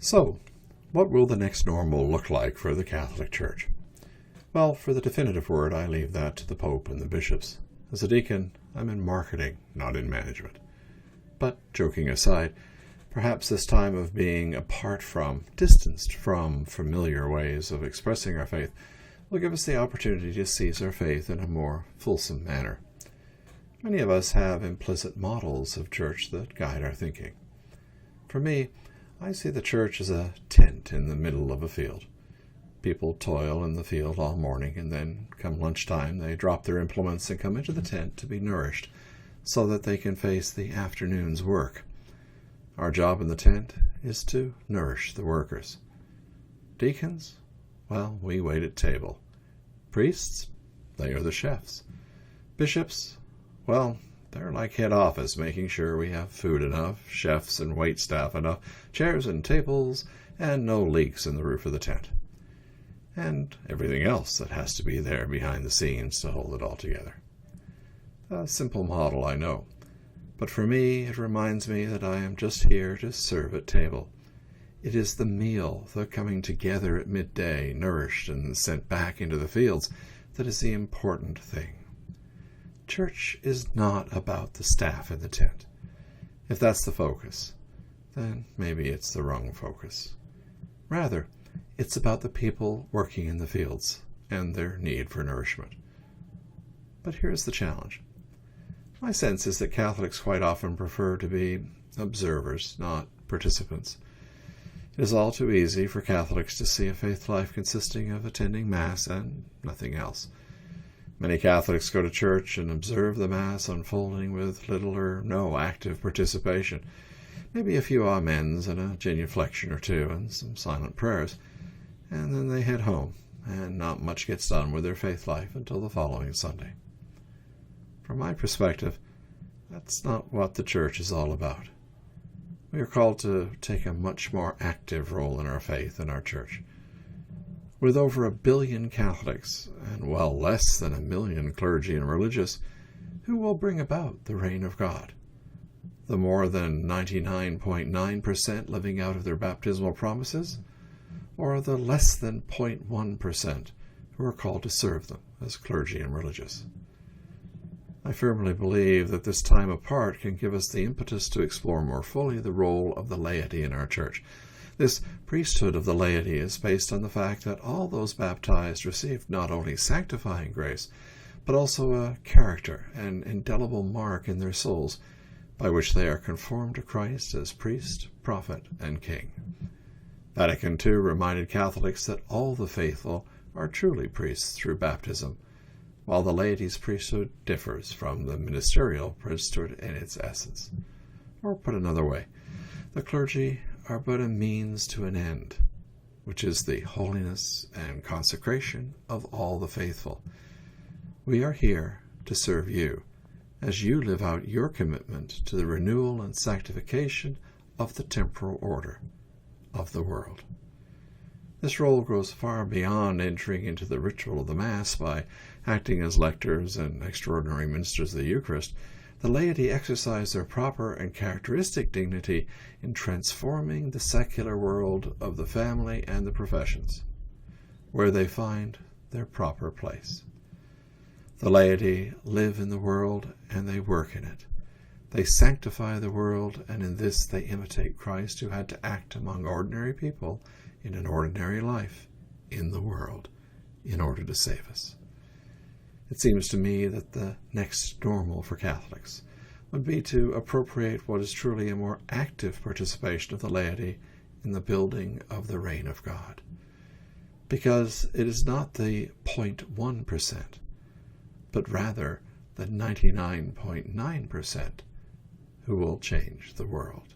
So, what will the next normal look like for the Catholic Church? Well, for the definitive word, I leave that to the Pope and the bishops. As a deacon, I'm in marketing, not in management. But, joking aside, perhaps this time of being apart from, distanced from familiar ways of expressing our faith will give us the opportunity to seize our faith in a more fulsome manner. Many of us have implicit models of church that guide our thinking. For me, I see the church as a tent in the middle of a field. People toil in the field all morning, and then, come lunchtime, they drop their implements and come into the tent to be nourished so that they can face the afternoon's work. Our job in the tent is to nourish the workers. Deacons? Well, we wait at table. Priests? They are the chefs. Bishops? Well, they're like head office, making sure we have food enough, chefs and wait staff enough, chairs and tables, and no leaks in the roof of the tent. And everything else that has to be there behind the scenes to hold it all together. A simple model, I know. But for me, it reminds me that I am just here to serve at table. It is the meal, the coming together at midday, nourished and sent back into the fields, that is the important thing. Church is not about the staff in the tent. If that's the focus, then maybe it's the wrong focus. Rather, it's about the people working in the fields and their need for nourishment. But here's the challenge. My sense is that Catholics quite often prefer to be observers, not participants. It is all too easy for Catholics to see a faith life consisting of attending Mass and nothing else. Many Catholics go to church and observe the Mass unfolding with little or no active participation, maybe a few amens and a genuflection or two and some silent prayers, and then they head home, and not much gets done with their faith life until the following Sunday. From my perspective, that's not what the church is all about. We are called to take a much more active role in our faith in our church. With over 1 billion Catholics, and well less than 1 million clergy and religious, who will bring about the reign of God? The more than 99.9% living out of their baptismal promises? Or the less than 0.1% who are called to serve them as clergy and religious? I firmly believe that this time apart can give us the impetus to explore more fully the role of the laity in our church. This priesthood of the laity is based on the fact that all those baptized receive not only sanctifying grace, but also a character and indelible mark in their souls by which they are conformed to Christ as priest, prophet, and king. Vatican II reminded Catholics that all the faithful are truly priests through baptism, while the laity's priesthood differs from the ministerial priesthood in its essence. Or put another way, the clergy are but a means to an end, which is the holiness and consecration of all the faithful. We are here to serve you as you live out your commitment to the renewal and sanctification of the temporal order of the world. This role goes far beyond entering into the ritual of the Mass by acting as lectors and extraordinary ministers of the Eucharist. The laity exercise their proper and characteristic dignity in transforming the secular world of the family and the professions, where they find their proper place. The laity live in the world and they work in it. They sanctify the world, and in this they imitate Christ, who had to act among ordinary people in an ordinary life in the world in order to save us. It seems to me that the next normal for Catholics would be to appropriate what is truly a more active participation of the laity in the building of the reign of God. Because it is not the 0.1%, but rather the 99.9% who will change the world.